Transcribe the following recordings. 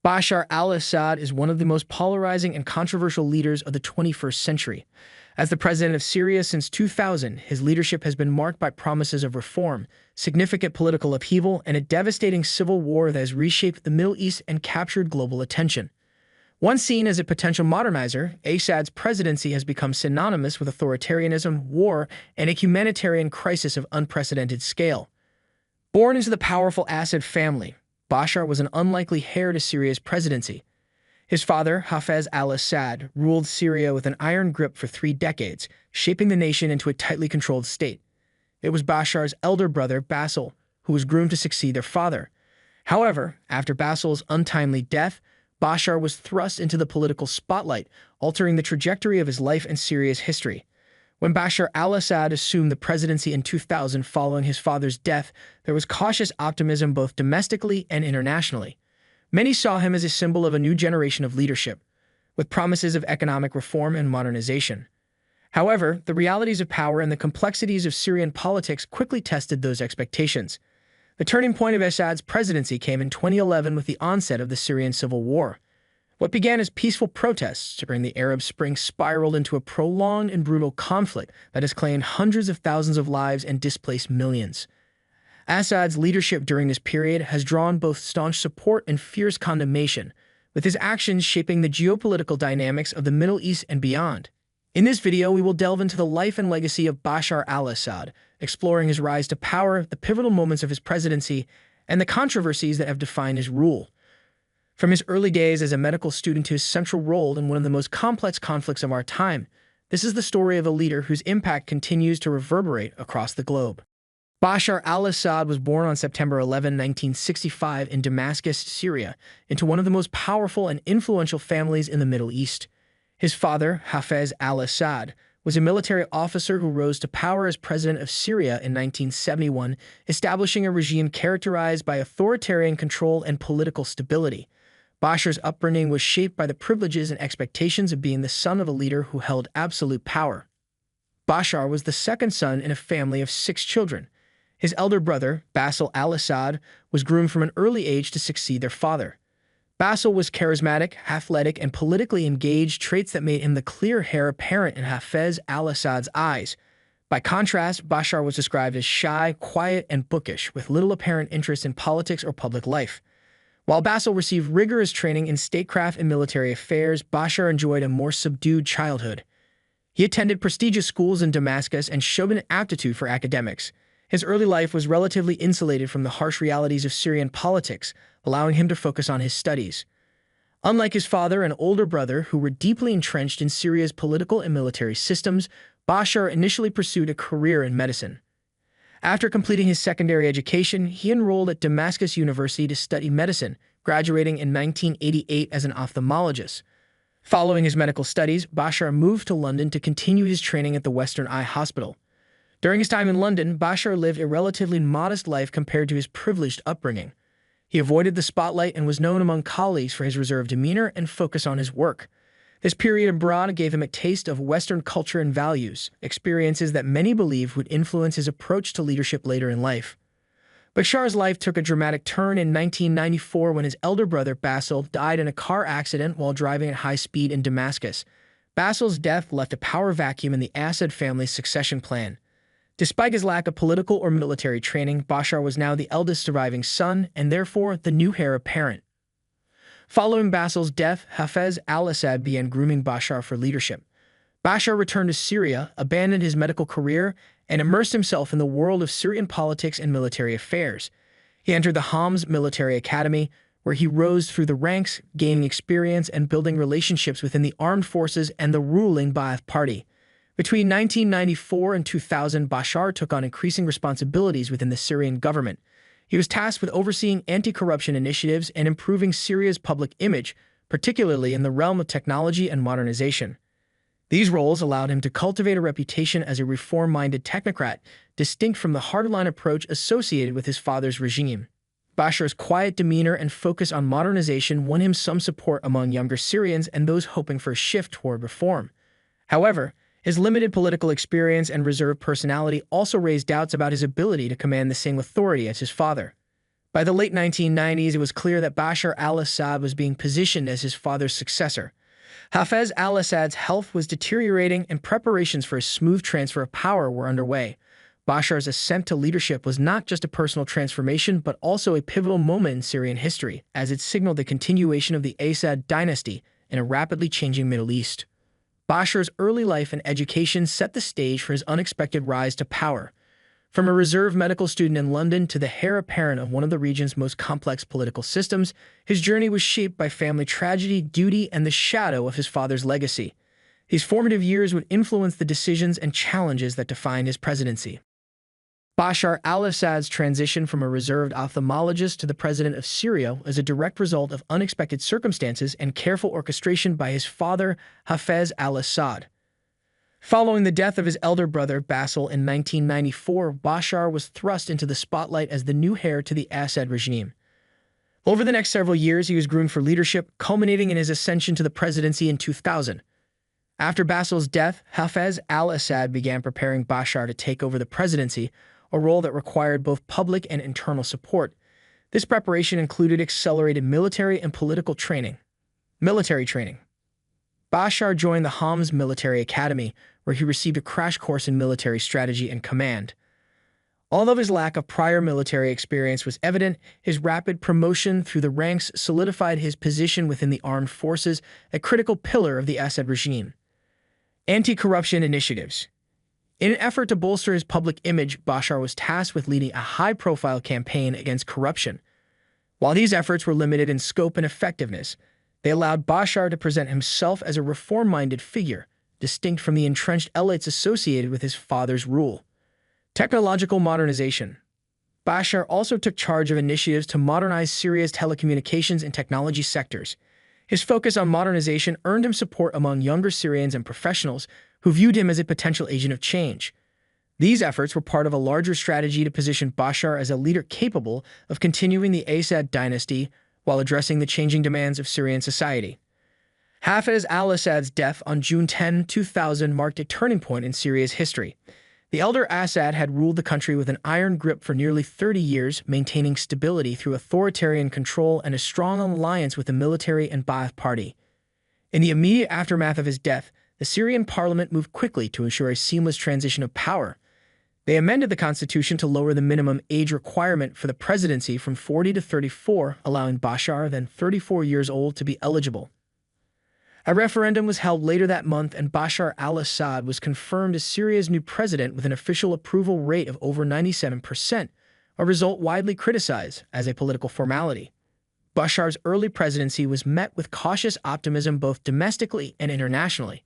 Bashar al-Assad is one of the most polarizing and controversial leaders of the 21st century. As the president of Syria since 2000, his leadership has been marked by promises of reform, significant political upheaval, and a devastating civil war that has reshaped the Middle East and captured global attention. Once seen as a potential modernizer, Assad's presidency has become synonymous with authoritarianism, war, and a humanitarian crisis of unprecedented scale. Born into the powerful Assad family, Bashar was an unlikely heir to Syria's presidency. His father, Hafez al-Assad, ruled Syria with an iron grip for 3 decades, shaping the nation into a tightly controlled state. It was Bashar's elder brother, Basil, who was groomed to succeed their father. However, after Basil's untimely death, Bashar was thrust into the political spotlight, altering the trajectory of his life and Syria's history. When Bashar al-Assad assumed the presidency in 2000 following his father's death, there was cautious optimism both domestically and internationally. Many saw him as a symbol of a new generation of leadership, with promises of economic reform and modernization. However, the realities of power and the complexities of Syrian politics quickly tested those expectations. The turning point of Assad's presidency came in 2011 with the onset of the Syrian Civil War. What began as peaceful protests during the Arab Spring spiraled into a prolonged and brutal conflict that has claimed hundreds of thousands of lives and displaced millions. Assad's leadership during this period has drawn both staunch support and fierce condemnation, with his actions shaping the geopolitical dynamics of the Middle East and beyond. In this video, we will delve into the life and legacy of Bashar al-Assad, exploring his rise to power, the pivotal moments of his presidency, and the controversies that have defined his rule. From his early days as a medical student to his central role in one of the most complex conflicts of our time, this is the story of a leader whose impact continues to reverberate across the globe. Bashar al-Assad was born on September 11, 1965 in Damascus, Syria, into one of the most powerful and influential families in the Middle East. His father, Hafez al-Assad, was a military officer who rose to power as president of Syria in 1971, establishing a regime characterized by authoritarian control and political stability. Bashar's upbringing was shaped by the privileges and expectations of being the son of a leader who held absolute power. Bashar was the second son in a family of 6 children. His elder brother, Basil al-Assad, was groomed from an early age to succeed their father. Basil was charismatic, athletic, and politically engaged, traits that made him the clear heir apparent in Hafez al-Assad's eyes. By contrast, Bashar was described as shy, quiet, and bookish, with little apparent interest in politics or public life. While Basil received rigorous training in statecraft and military affairs, Bashar enjoyed a more subdued childhood. He attended prestigious schools in Damascus and showed an aptitude for academics. His early life was relatively insulated from the harsh realities of Syrian politics, allowing him to focus on his studies. Unlike his father and older brother, who were deeply entrenched in Syria's political and military systems, Bashar initially pursued a career in medicine. After completing his secondary education, he enrolled at Damascus University to study medicine, graduating in 1988 as an ophthalmologist. Following his medical studies, Bashar moved to London to continue his training at the Western Eye Hospital. During his time in London, Bashar lived a relatively modest life compared to his privileged upbringing. He avoided the spotlight and was known among colleagues for his reserved demeanor and focus on his work. This period abroad gave him a taste of Western culture and values, experiences that many believe would influence his approach to leadership later in life. Bashar's life took a dramatic turn in 1994 when his elder brother, Basil, died in a car accident while driving at high speed in Damascus. Basil's death left a power vacuum in the Assad family's succession plan. Despite his lack of political or military training, Bashar was now the eldest surviving son and therefore the new heir apparent. Following Basil's death, Hafez al-Assad began grooming Bashar for leadership. Bashar returned to Syria, abandoned his medical career, and immersed himself in the world of Syrian politics and military affairs. He entered the Homs Military Academy, where he rose through the ranks, gaining experience and building relationships within the armed forces and the ruling Ba'ath Party. Between 1994 and 2000, Bashar took on increasing responsibilities within the Syrian government. He was tasked with overseeing anti-corruption initiatives and improving Syria's public image, particularly in the realm of technology and modernization. These roles allowed him to cultivate a reputation as a reform-minded technocrat, distinct from the hardline approach associated with his father's regime. Bashar's quiet demeanor and focus on modernization won him some support among younger Syrians and those hoping for a shift toward reform. However, his limited political experience and reserved personality also raised doubts about his ability to command the same authority as his father. By the late 1990s, it was clear that Bashar al-Assad was being positioned as his father's successor. Hafez al-Assad's health was deteriorating and preparations for a smooth transfer of power were underway. Bashar's ascent to leadership was not just a personal transformation, but also a pivotal moment in Syrian history, as it signaled the continuation of the Assad dynasty in a rapidly changing Middle East. Bashar's early life and education set the stage for his unexpected rise to power. From a reserve medical student in London to the heir apparent of one of the region's most complex political systems, his journey was shaped by family tragedy, duty, and the shadow of his father's legacy. These formative years would influence the decisions and challenges that defined his presidency. Bashar al-Assad's transition from a reserved ophthalmologist to the president of Syria was a direct result of unexpected circumstances and careful orchestration by his father, Hafez al-Assad. Following the death of his elder brother, Bashar, in 1994, Bashar was thrust into the spotlight as the new heir to the Assad regime. Over the next several years, he was groomed for leadership, culminating in his ascension to the presidency in 2000. After Bashar's death, Hafez al-Assad began preparing Bashar to take over the presidency, a role that required both public and internal support. This preparation included accelerated military and political training. Military training. Bashar joined the Homs Military Academy, where he received a crash course in military strategy and command. Although his lack of prior military experience was evident, his rapid promotion through the ranks solidified his position within the armed forces, a critical pillar of the Assad regime. Anti-corruption initiatives. In an effort to bolster his public image, Bashar was tasked with leading a high-profile campaign against corruption. While these efforts were limited in scope and effectiveness, they allowed Bashar to present himself as a reform-minded figure, distinct from the entrenched elites associated with his father's rule. Technological modernization. Bashar also took charge of initiatives to modernize Syria's telecommunications and technology sectors. His focus on modernization earned him support among younger Syrians and professionals who viewed him as a potential agent of change. These efforts were part of a larger strategy to position Bashar as a leader capable of continuing the Assad dynasty while addressing the changing demands of Syrian society. Hafez al-Assad's death on June 10, 2000 marked a turning point in Syria's history. The elder Assad had ruled the country with an iron grip for nearly 30 years, maintaining stability through authoritarian control and a strong alliance with the military and Ba'ath Party. In the immediate aftermath of his death, the Syrian parliament moved quickly to ensure a seamless transition of power. They amended the constitution to lower the minimum age requirement for the presidency from 40 to 34, allowing Bashar, then 34 years old, to be eligible. A referendum was held later that month, and Bashar al-Assad was confirmed as Syria's new president with an official approval rate of over 97%, a result widely criticized as a political formality. Bashar's early presidency was met with cautious optimism both domestically and internationally.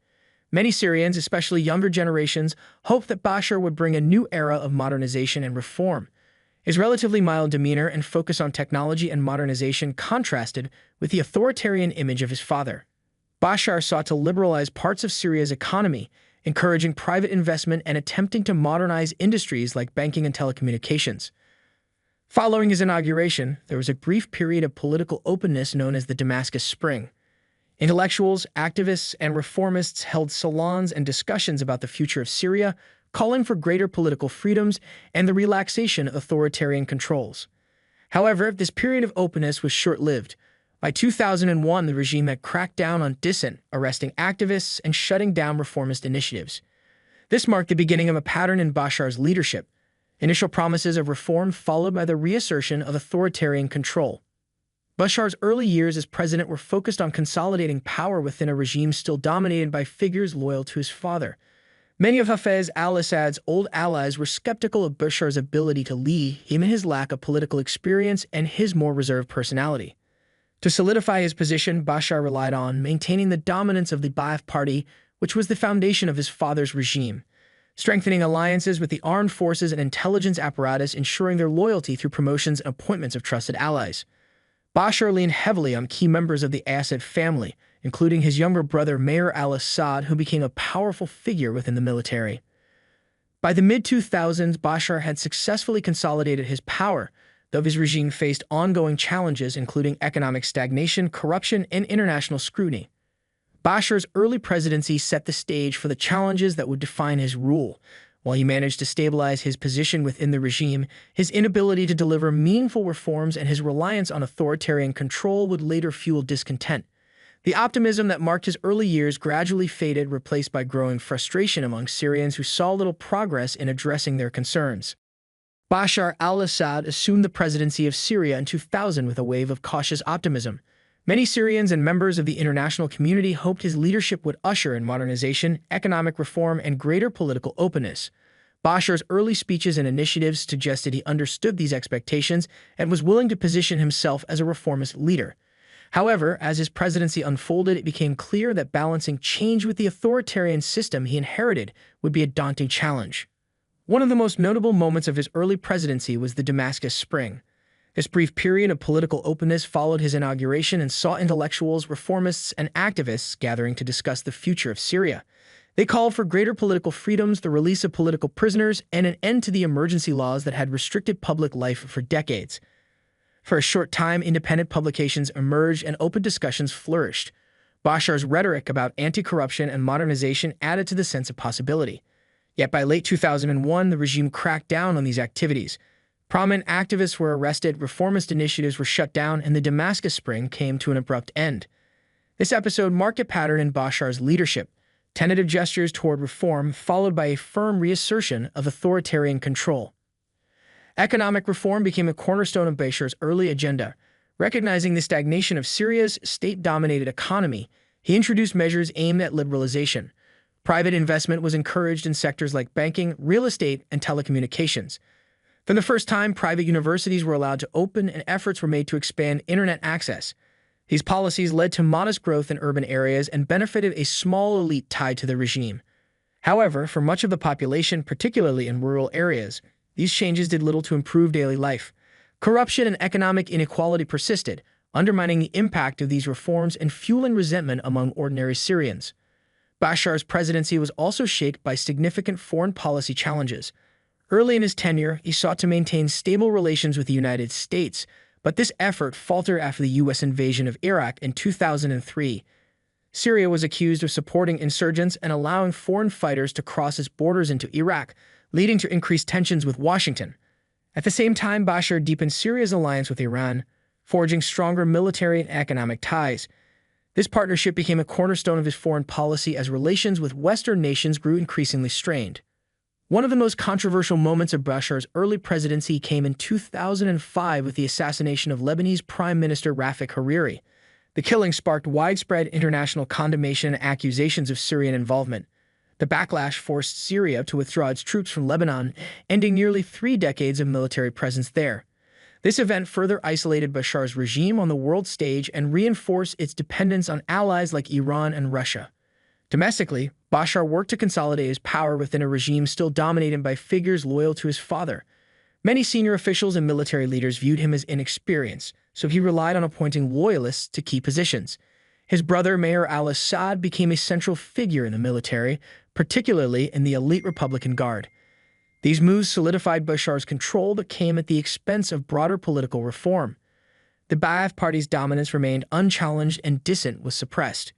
Many Syrians, especially younger generations, hoped that Bashar would bring a new era of modernization and reform. His relatively mild demeanor and focus on technology and modernization contrasted with the authoritarian image of his father. Bashar sought to liberalize parts of Syria's economy, encouraging private investment and attempting to modernize industries like banking and telecommunications. Following his inauguration, there was a brief period of political openness known as the Damascus Spring. Intellectuals, activists, and reformists held salons and discussions about the future of Syria, calling for greater political freedoms and the relaxation of authoritarian controls. However, this period of openness was short-lived. By 2001, the regime had cracked down on dissent, arresting activists and shutting down reformist initiatives. This marked the beginning of a pattern in Bashar's leadership: initial promises of reform followed by the reassertion of authoritarian control. Bashar's early years as president were focused on consolidating power within a regime still dominated by figures loyal to his father. Many of Hafez al-Assad's old allies were skeptical of Bashar's ability to lead, given his lack of political experience and his more reserved personality. To solidify his position, Bashar relied on maintaining the dominance of the Ba'ath Party, which was the foundation of his father's regime, strengthening alliances with the armed forces and intelligence apparatus, ensuring their loyalty through promotions and appointments of trusted allies. Bashar leaned heavily on key members of the Assad family, including his younger brother Mayor al-Assad, who became a powerful figure within the military. By the mid-2000s, Bashar had successfully consolidated his power, though his regime faced ongoing challenges including economic stagnation, corruption, and international scrutiny. Bashar's early presidency set the stage for the challenges that would define his rule. While he managed to stabilize his position within the regime, his inability to deliver meaningful reforms and his reliance on authoritarian control would later fuel discontent. The optimism that marked his early years gradually faded, replaced by growing frustration among Syrians who saw little progress in addressing their concerns. Bashar al-Assad assumed the presidency of Syria in 2000 with a wave of cautious optimism. Many Syrians and members of the international community hoped his leadership would usher in modernization, economic reform, and greater political openness. Bashar's early speeches and initiatives suggested he understood these expectations and was willing to position himself as a reformist leader. However, as his presidency unfolded, it became clear that balancing change with the authoritarian system he inherited would be a daunting challenge. One of the most notable moments of his early presidency was the Damascus Spring. This brief period of political openness followed his inauguration and saw intellectuals, reformists, and activists gathering to discuss the future of Syria. They called for greater political freedoms, the release of political prisoners, and an end to the emergency laws that had restricted public life for decades. For a short time, independent publications emerged and open discussions flourished. Bashar's rhetoric about anti-corruption and modernization added to the sense of possibility. Yet by late 2001, the regime cracked down on these activities. Prominent activists were arrested, reformist initiatives were shut down, and the Damascus Spring came to an abrupt end. This episode marked a pattern in Bashar's leadership: tentative gestures toward reform, followed by a firm reassertion of authoritarian control. Economic reform became a cornerstone of Bashar's early agenda. Recognizing the stagnation of Syria's state-dominated economy, he introduced measures aimed at liberalization. Private investment was encouraged in sectors like banking, real estate, and telecommunications. For the first time, private universities were allowed to open and efforts were made to expand internet access. These policies led to modest growth in urban areas and benefited a small elite tied to the regime. However, for much of the population, particularly in rural areas, these changes did little to improve daily life. Corruption and economic inequality persisted, undermining the impact of these reforms and fueling resentment among ordinary Syrians. Bashar's presidency was also shaped by significant foreign policy challenges. Early in his tenure, he sought to maintain stable relations with the United States, but this effort faltered after the U.S. invasion of Iraq in 2003. Syria was accused of supporting insurgents and allowing foreign fighters to cross its borders into Iraq, leading to increased tensions with Washington. At the same time, Bashar deepened Syria's alliance with Iran, forging stronger military and economic ties. This partnership became a cornerstone of his foreign policy as relations with Western nations grew increasingly strained. One of the most controversial moments of Bashar's early presidency came in 2005 with the assassination of Lebanese Prime Minister Rafik Hariri. The killing sparked widespread international condemnation and accusations of Syrian involvement. The backlash forced Syria to withdraw its troops from Lebanon, ending nearly 3 decades of military presence there. This event further isolated Bashar's regime on the world stage and reinforced its dependence on allies like Iran and Russia. Domestically, Bashar worked to consolidate his power within a regime still dominated by figures loyal to his father. Many senior officials and military leaders viewed him as inexperienced, so he relied on appointing loyalists to key positions. His brother, Bashar al-Assad, became a central figure in the military, particularly in the elite Republican Guard. These moves solidified Bashar's control but came at the expense of broader political reform. The Ba'ath Party's dominance remained unchallenged and dissent was suppressed.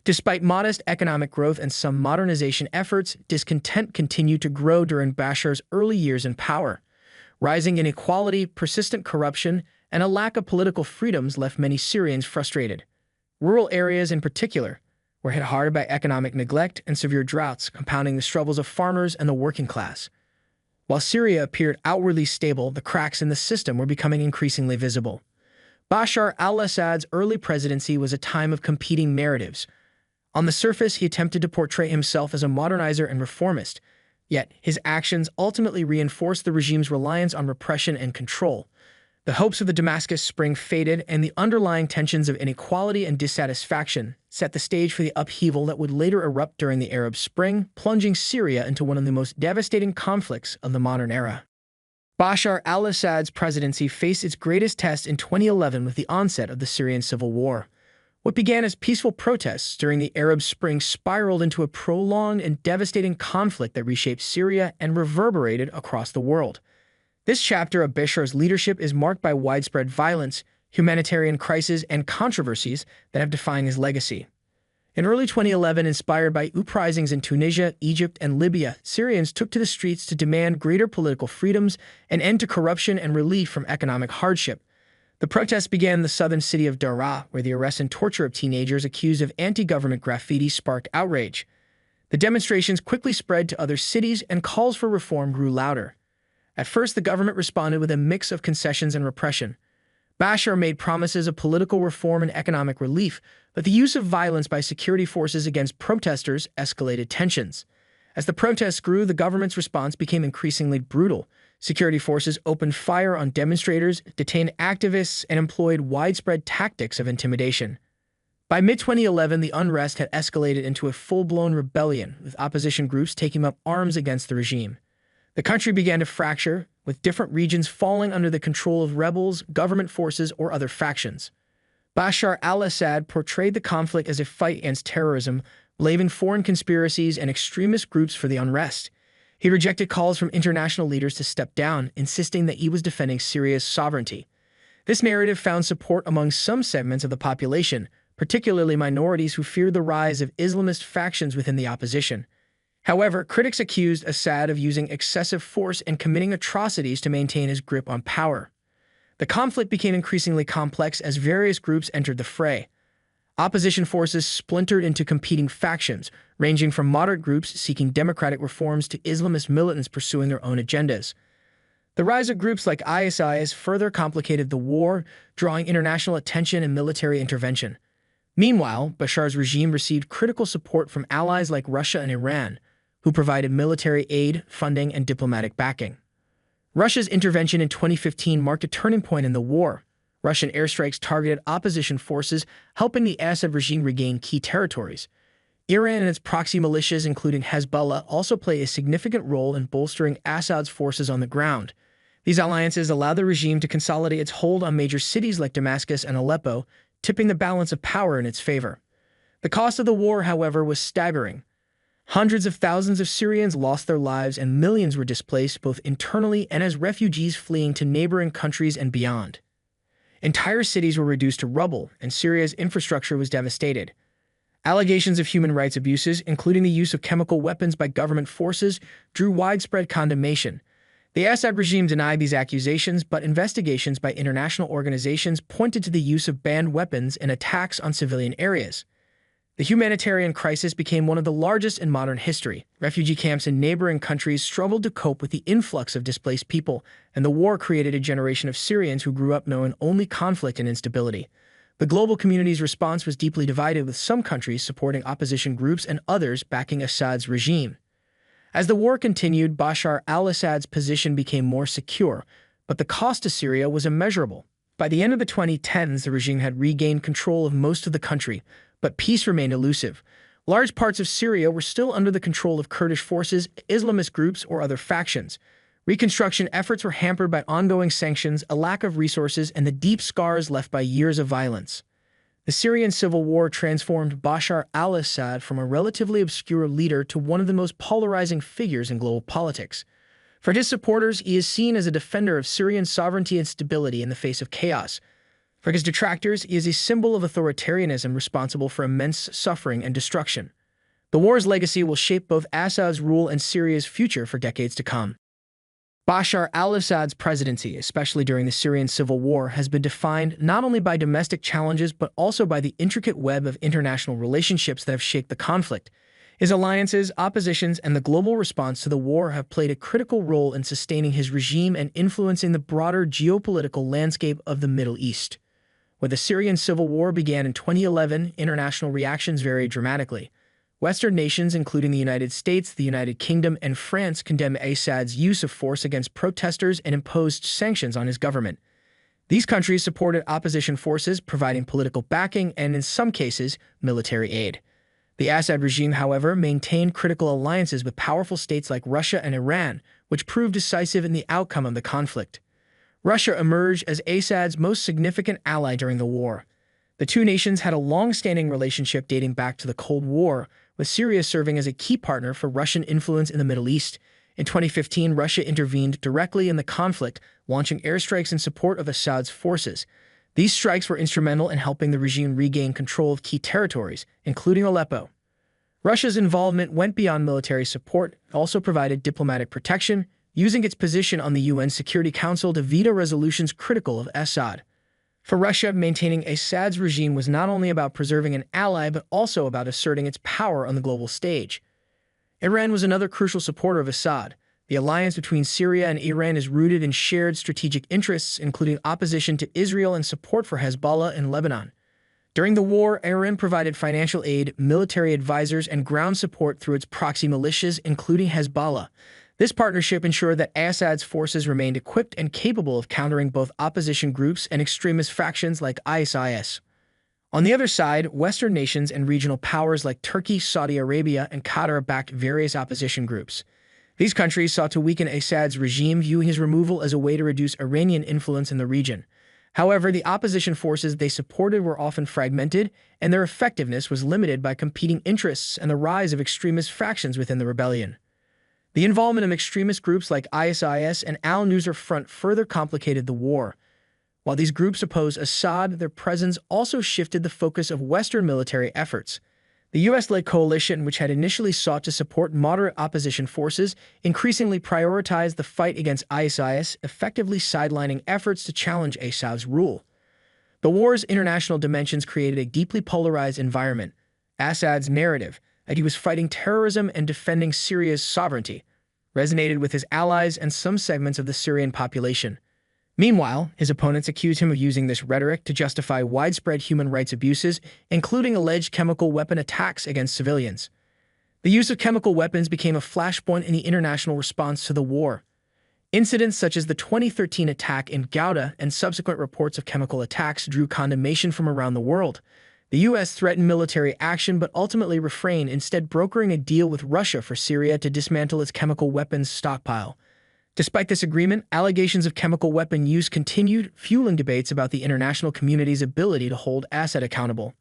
Despite modest economic growth and some modernization efforts, discontent continued to grow during Bashar's early years in power. Rising inequality, persistent corruption, and a lack of political freedoms left many Syrians frustrated. Rural areas in particular were hit hard by economic neglect and severe droughts, compounding the struggles of farmers and the working class. While Syria appeared outwardly stable, the cracks in the system were becoming increasingly visible. Bashar al-Assad's early presidency was a time of competing narratives. On the surface, he attempted to portray himself as a modernizer and reformist, yet his actions ultimately reinforced the regime's reliance on repression and control. The hopes of the Damascus Spring faded, and the underlying tensions of inequality and dissatisfaction set the stage for the upheaval that would later erupt during the Arab Spring, plunging Syria into one of the most devastating conflicts of the modern era. Bashar al-Assad's presidency faced its greatest test in 2011 with the onset of the Syrian Civil War. What began as peaceful protests during the Arab Spring spiraled into a prolonged and devastating conflict that reshaped Syria and reverberated across the world. This chapter of Bashar's leadership is marked by widespread violence, humanitarian crises, and controversies that have defined his legacy. In early 2011, inspired by uprisings in Tunisia, Egypt, and Libya, Syrians took to the streets to demand greater political freedoms, an end to corruption, and relief from economic hardship. The protests began in the southern city of Daraa, where the arrest and torture of teenagers accused of anti-government graffiti sparked outrage. The demonstrations quickly spread to other cities, and calls for reform grew louder. At first, the government responded with a mix of concessions and repression. Bashar made promises of political reform and economic relief, but the use of violence by security forces against protesters escalated tensions. As the protests grew, the government's response became increasingly brutal. Security forces opened fire on demonstrators, detained activists, and employed widespread tactics of intimidation. By mid-2011, the unrest had escalated into a full-blown rebellion, with opposition groups taking up arms against the regime. The country began to fracture, with different regions falling under the control of rebels, government forces, or other factions. Bashar al-Assad portrayed the conflict as a fight against terrorism, blaming foreign conspiracies and extremist groups for the unrest. He rejected calls from international leaders to step down, insisting that he was defending Syria's sovereignty. This narrative found support among some segments of the population, particularly minorities who feared the rise of Islamist factions within the opposition. However, critics accused Assad of using excessive force and committing atrocities to maintain his grip on power. The conflict became increasingly complex as various groups entered the fray. Opposition forces splintered into competing factions, ranging from moderate groups seeking democratic reforms to Islamist militants pursuing their own agendas. The rise of groups like ISIS further complicated the war, drawing international attention and military intervention. Meanwhile, Bashar's regime received critical support from allies like Russia and Iran, who provided military aid, funding, and diplomatic backing. Russia's intervention in 2015 marked a turning point in the war. Russian airstrikes targeted opposition forces, helping the Assad regime regain key territories. Iran and its proxy militias, including Hezbollah, also play a significant role in bolstering Assad's forces on the ground. These alliances allow the regime to consolidate its hold on major cities like Damascus and Aleppo, tipping the balance of power in its favor. The cost of the war, however, was staggering. Hundreds of thousands of Syrians lost their lives and millions were displaced both internally and as refugees fleeing to neighboring countries and beyond. Entire cities were reduced to rubble, and Syria's infrastructure was devastated. Allegations of human rights abuses, including the use of chemical weapons by government forces, drew widespread condemnation. The Assad regime denied these accusations, but investigations by international organizations pointed to the use of banned weapons and attacks on civilian areas. The humanitarian crisis became one of the largest in modern history. Refugee camps in neighboring countries struggled to cope with the influx of displaced people, and the war created a generation of Syrians who grew up knowing only conflict and instability. The global community's response was deeply divided, with some countries supporting opposition groups and others backing Assad's regime. As the war continued, Bashar al-Assad's position became more secure, but the cost to Syria was immeasurable. By the end of the 2010s, the regime had regained control of most of the country, but peace remained elusive. Large parts of Syria were still under the control of Kurdish forces, Islamist groups, or other factions. Reconstruction efforts were hampered by ongoing sanctions, a lack of resources, and the deep scars left by years of violence. The Syrian Civil War transformed Bashar al-Assad from a relatively obscure leader to one of the most polarizing figures in global politics. For his supporters, he is seen as a defender of Syrian sovereignty and stability in the face of chaos. For his detractors, he is a symbol of authoritarianism responsible for immense suffering and destruction. The war's legacy will shape both Assad's rule and Syria's future for decades to come. Bashar al-Assad's presidency, especially during the Syrian Civil War, has been defined not only by domestic challenges but also by the intricate web of international relationships that have shaped the conflict. His alliances, oppositions, and the global response to the war have played a critical role in sustaining his regime and influencing the broader geopolitical landscape of the Middle East. When the Syrian Civil War began in 2011, international reactions varied dramatically. Western nations, including the United States, the United Kingdom, and France, condemned Assad's use of force against protesters and imposed sanctions on his government. These countries supported opposition forces, providing political backing and, in some cases, military aid. The Assad regime, however, maintained critical alliances with powerful states like Russia and Iran, which proved decisive in the outcome of the conflict. Russia emerged as Assad's most significant ally during the war. The two nations had a long-standing relationship dating back to the Cold War, with Syria serving as a key partner for Russian influence in the Middle East. In 2015, Russia intervened directly in the conflict, launching airstrikes in support of Assad's forces. These strikes were instrumental in helping the regime regain control of key territories, including Aleppo. Russia's involvement went beyond military support, it also provided diplomatic protection, using its position on the UN Security Council to veto resolutions critical of Assad. For Russia, maintaining Assad's regime was not only about preserving an ally, but also about asserting its power on the global stage. Iran was another crucial supporter of Assad. The alliance between Syria and Iran is rooted in shared strategic interests, including opposition to Israel and support for Hezbollah in Lebanon. During the war, Iran provided financial aid, military advisors, and ground support through its proxy militias, including Hezbollah. This partnership ensured that Assad's forces remained equipped and capable of countering both opposition groups and extremist factions like ISIS. On the other side, Western nations and regional powers like Turkey, Saudi Arabia, and Qatar backed various opposition groups. These countries sought to weaken Assad's regime, viewing his removal as a way to reduce Iranian influence in the region. However, the opposition forces they supported were often fragmented, and their effectiveness was limited by competing interests and the rise of extremist factions within the rebellion. The involvement of extremist groups like ISIS and Al-Nusra Front further complicated the war. While these groups opposed Assad, their presence also shifted the focus of Western military efforts. The US-led coalition, which had initially sought to support moderate opposition forces, increasingly prioritized the fight against ISIS, effectively sidelining efforts to challenge Assad's rule. The war's international dimensions created a deeply polarized environment. Assad's narrative, that he was fighting terrorism and defending Syria's sovereignty, resonated with his allies and some segments of the Syrian population. Meanwhile, his opponents accused him of using this rhetoric to justify widespread human rights abuses, including alleged chemical weapon attacks against civilians. The use of chemical weapons became a flashpoint in the international response to the war. Incidents such as the 2013 attack in Ghouta and subsequent reports of chemical attacks drew condemnation from around the world. The U.S. threatened military action but ultimately refrained, instead brokering a deal with Russia for Syria to dismantle its chemical weapons stockpile. Despite this agreement, allegations of chemical weapon use continued, fueling debates about the international community's ability to hold Assad accountable.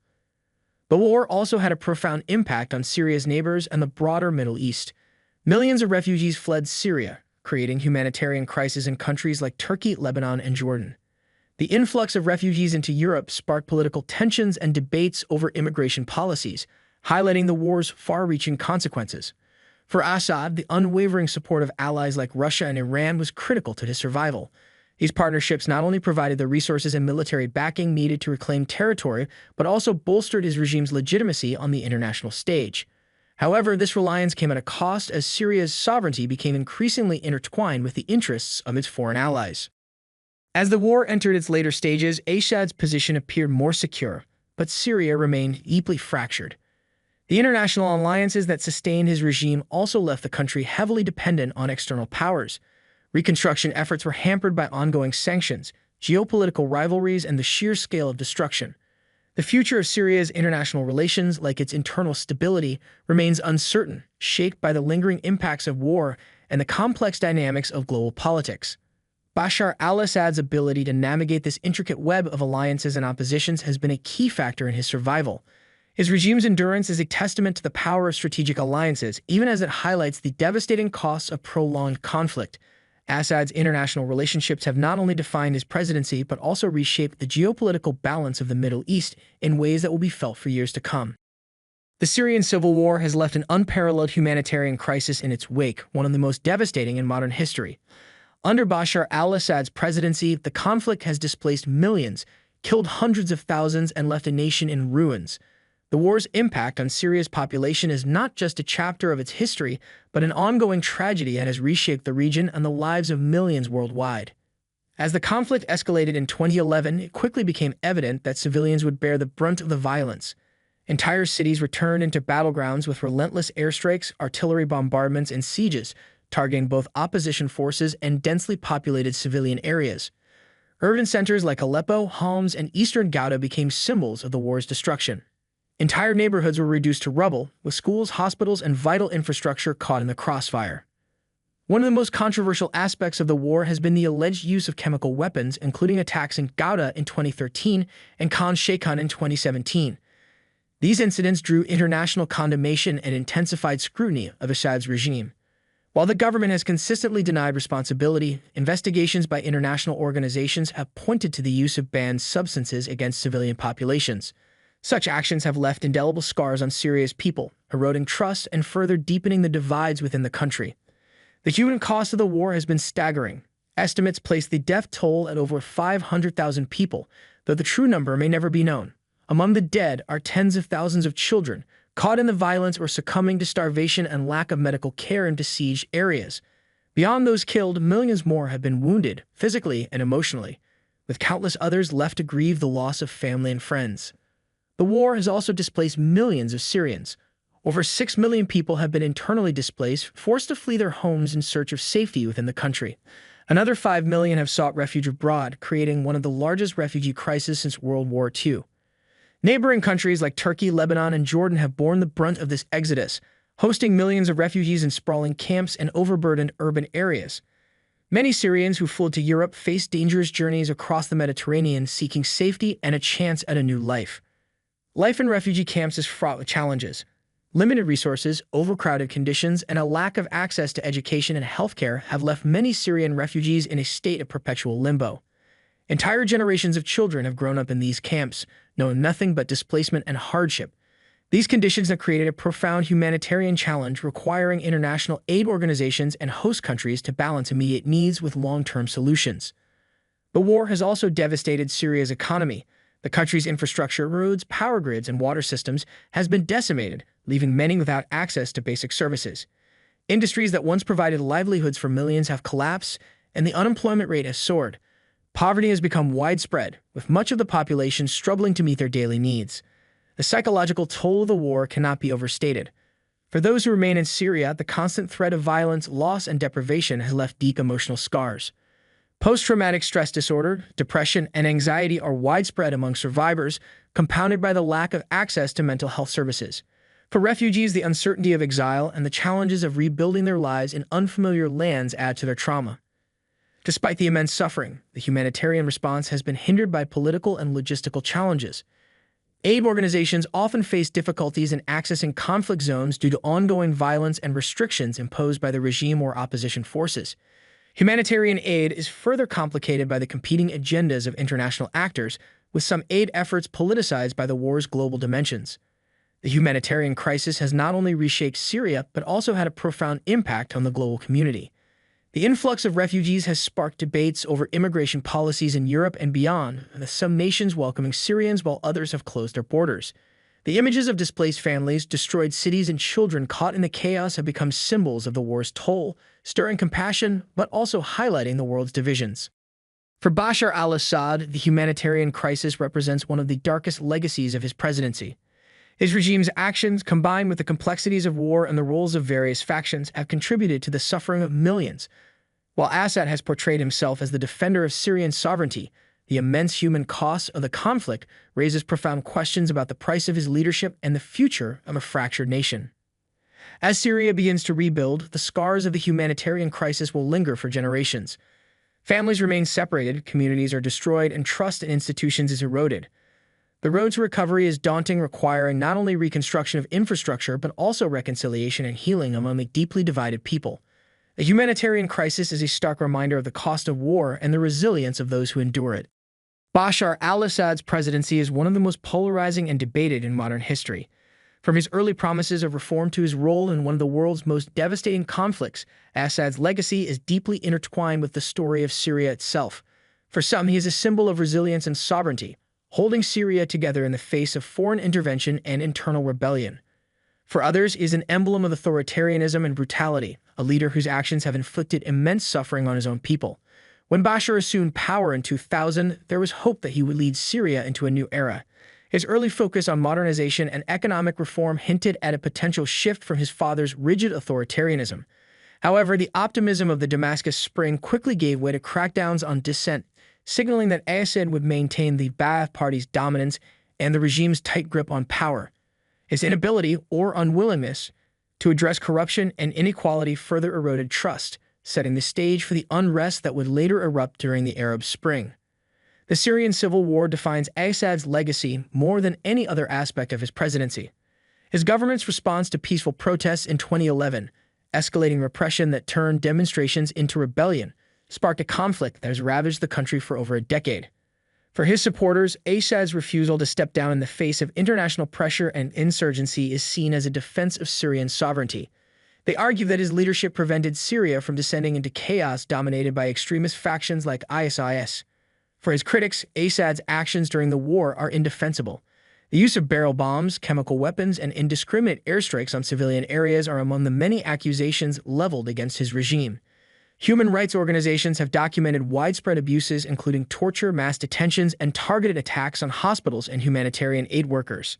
The war also had a profound impact on Syria's neighbors and the broader Middle East. Millions of refugees fled Syria, creating humanitarian crises in countries like Turkey, Lebanon, and Jordan. The influx of refugees into Europe sparked political tensions and debates over immigration policies, highlighting the war's far-reaching consequences. For Assad, the unwavering support of allies like Russia and Iran was critical to his survival. These partnerships not only provided the resources and military backing needed to reclaim territory, but also bolstered his regime's legitimacy on the international stage. However, this reliance came at a cost, as Syria's sovereignty became increasingly intertwined with the interests of its foreign allies. As the war entered its later stages, Assad's position appeared more secure, but Syria remained deeply fractured. The international alliances that sustained his regime also left the country heavily dependent on external powers. Reconstruction efforts were hampered by ongoing sanctions, geopolitical rivalries, and the sheer scale of destruction. The future of Syria's international relations, like its internal stability, remains uncertain, shaped by the lingering impacts of war and the complex dynamics of global politics. Bashar al-Assad's ability to navigate this intricate web of alliances and oppositions has been a key factor in his survival. His regime's endurance is a testament to the power of strategic alliances, even as it highlights the devastating costs of prolonged conflict. Assad's international relationships have not only defined his presidency, but also reshaped the geopolitical balance of the Middle East in ways that will be felt for years to come. The Syrian Civil War has left an unparalleled humanitarian crisis in its wake, one of the most devastating in modern history. Under Bashar al-Assad's presidency, the conflict has displaced millions, killed hundreds of thousands, and left a nation in ruins. The war's impact on Syria's population is not just a chapter of its history, but an ongoing tragedy that has reshaped the region and the lives of millions worldwide. As the conflict escalated in 2011, it quickly became evident that civilians would bear the brunt of the violence. Entire cities returned into battlegrounds with relentless airstrikes, artillery bombardments, and sieges, targeting both opposition forces and densely populated civilian areas. Urban centers like Aleppo, Homs, and eastern Ghouta became symbols of the war's destruction. Entire neighborhoods were reduced to rubble, with schools, hospitals, and vital infrastructure caught in the crossfire. One of the most controversial aspects of the war has been the alleged use of chemical weapons, including attacks in Ghouta in 2013 and Khan Sheikhan in 2017. These incidents drew international condemnation and intensified scrutiny of Assad's regime. While the government has consistently denied responsibility, investigations by international organizations have pointed to the use of banned substances against civilian populations. Such actions have left indelible scars on Syria's people, eroding trust and further deepening the divides within the country. The human cost of the war has been staggering. Estimates place the death toll at over 500,000 people, though the true number may never be known. Among the dead are tens of thousands of children, caught in the violence or succumbing to starvation and lack of medical care in besieged areas. Beyond those killed, millions more have been wounded, physically and emotionally, with countless others left to grieve the loss of family and friends. The war has also displaced millions of Syrians. Over 6 million people have been internally displaced, forced to flee their homes in search of safety within the country. Another 5 million have sought refuge abroad, creating one of the largest refugee crises since World War II. Neighboring countries like Turkey, Lebanon, and Jordan have borne the brunt of this exodus, hosting millions of refugees in sprawling camps and overburdened urban areas. Many Syrians who fled to Europe face dangerous journeys across the Mediterranean, seeking safety and a chance at a new life. Life in refugee camps is fraught with challenges. Limited resources, overcrowded conditions, and a lack of access to education and healthcare have left many Syrian refugees in a state of perpetual limbo. Entire generations of children have grown up in these camps, knowing nothing but displacement and hardship. These conditions have created a profound humanitarian challenge requiring international aid organizations and host countries to balance immediate needs with long-term solutions. The war has also devastated Syria's economy. The country's infrastructure, roads, power grids, and water systems has been decimated, leaving many without access to basic services. Industries that once provided livelihoods for millions have collapsed, and the unemployment rate has soared. Poverty has become widespread, with much of the population struggling to meet their daily needs. The psychological toll of the war cannot be overstated. For those who remain in Syria, the constant threat of violence, loss, and deprivation has left deep emotional scars. Post-traumatic stress disorder, depression, and anxiety are widespread among survivors, compounded by the lack of access to mental health services. For refugees, the uncertainty of exile and the challenges of rebuilding their lives in unfamiliar lands add to their trauma. Despite the immense suffering, the humanitarian response has been hindered by political and logistical challenges. Aid organizations often face difficulties in accessing conflict zones due to ongoing violence and restrictions imposed by the regime or opposition forces. Humanitarian aid is further complicated by the competing agendas of international actors, with some aid efforts politicized by the war's global dimensions. The humanitarian crisis has not only reshaped Syria, but also had a profound impact on the global community. The influx of refugees has sparked debates over immigration policies in Europe and beyond, with some nations welcoming Syrians while others have closed their borders. The images of displaced families, destroyed cities, and children caught in the chaos have become symbols of the war's toll, stirring compassion but also highlighting the world's divisions. For Bashar al-Assad, the humanitarian crisis represents one of the darkest legacies of his presidency. His regime's actions, combined with the complexities of war and the roles of various factions, have contributed to the suffering of millions. While Assad has portrayed himself as the defender of Syrian sovereignty, the immense human cost of the conflict raises profound questions about the price of his leadership and the future of a fractured nation. As Syria begins to rebuild, the scars of the humanitarian crisis will linger for generations. Families remain separated, communities are destroyed, and trust in institutions is eroded. The road to recovery is daunting, requiring not only reconstruction of infrastructure, but also reconciliation and healing among the deeply divided people. The humanitarian crisis is a stark reminder of the cost of war and the resilience of those who endure it. Bashar al-Assad's presidency is one of the most polarizing and debated in modern history. From his early promises of reform to his role in one of the world's most devastating conflicts, Assad's legacy is deeply intertwined with the story of Syria itself. For some, he is a symbol of resilience and sovereignty, holding Syria together in the face of foreign intervention and internal rebellion. For others, he is an emblem of authoritarianism and brutality, a leader whose actions have inflicted immense suffering on his own people. When Bashar assumed power in 2000, there was hope that he would lead Syria into a new era. His early focus on modernization and economic reform hinted at a potential shift from his father's rigid authoritarianism. However, the optimism of the Damascus Spring quickly gave way to crackdowns on dissent, signaling that Assad would maintain the Ba'ath Party's dominance and the regime's tight grip on power. His inability or unwillingness to address corruption and inequality further eroded trust, setting the stage for the unrest that would later erupt during the Arab Spring. The Syrian Civil War defines Assad's legacy more than any other aspect of his presidency. His government's response to peaceful protests in 2011, escalating repression that turned demonstrations into rebellion, sparked a conflict that has ravaged the country for over a decade. For his supporters, Assad's refusal to step down in the face of international pressure and insurgency is seen as a defense of Syrian sovereignty. They argue that his leadership prevented Syria from descending into chaos dominated by extremist factions like ISIS. For his critics, Assad's actions during the war are indefensible. The use of barrel bombs, chemical weapons, and indiscriminate airstrikes on civilian areas are among the many accusations leveled against his regime. Human rights organizations have documented widespread abuses, including torture, mass detentions, and targeted attacks on hospitals and humanitarian aid workers.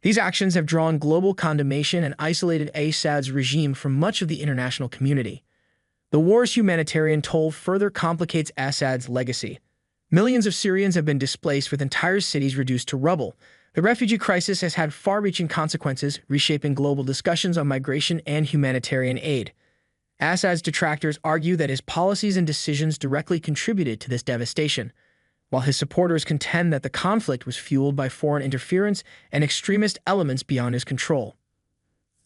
These actions have drawn global condemnation and isolated Assad's regime from much of the international community. The war's humanitarian toll further complicates Assad's legacy. Millions of Syrians have been displaced, with entire cities reduced to rubble. The refugee crisis has had far-reaching consequences, reshaping global discussions on migration and humanitarian aid. Assad's detractors argue that his policies and decisions directly contributed to this devastation, while his supporters contend that the conflict was fueled by foreign interference and extremist elements beyond his control.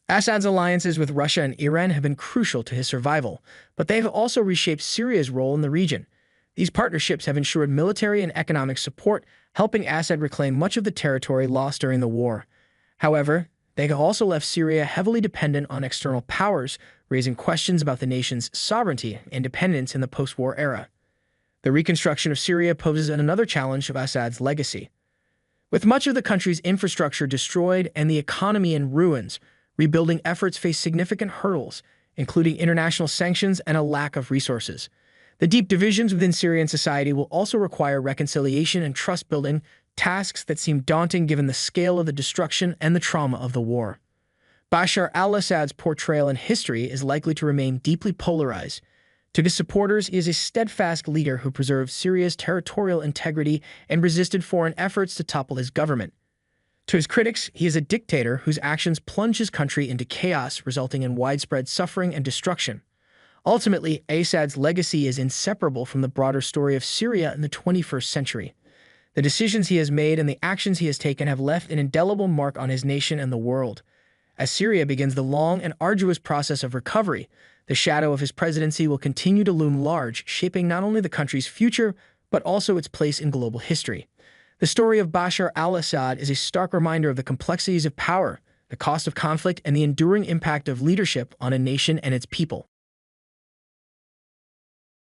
Assad's alliances with Russia and Iran have been crucial to his survival, but they have also reshaped Syria's role in the region. These partnerships have ensured military and economic support, helping Assad reclaim much of the territory lost during the war. However, they have also left Syria heavily dependent on external powers, raising questions about the nation's sovereignty and independence in the post-war era. The reconstruction of Syria poses another challenge of Assad's legacy. With much of the country's infrastructure destroyed and the economy in ruins, rebuilding efforts face significant hurdles, including international sanctions and a lack of resources. The deep divisions within Syrian society will also require reconciliation and trust-building, tasks that seem daunting given the scale of the destruction and the trauma of the war. Bashar al-Assad's portrayal in history is likely to remain deeply polarized. To his supporters, he is a steadfast leader who preserved Syria's territorial integrity and resisted foreign efforts to topple his government. To his critics, he is a dictator whose actions plunge his country into chaos, resulting in widespread suffering and destruction. Ultimately, Assad's legacy is inseparable from the broader story of Syria in the 21st century. The decisions he has made and the actions he has taken have left an indelible mark on his nation and the world. As Syria begins the long and arduous process of recovery, the shadow of his presidency will continue to loom large, shaping not only the country's future, but also its place in global history. The story of Bashar al-Assad is a stark reminder of the complexities of power, the cost of conflict, and the enduring impact of leadership on a nation and its people.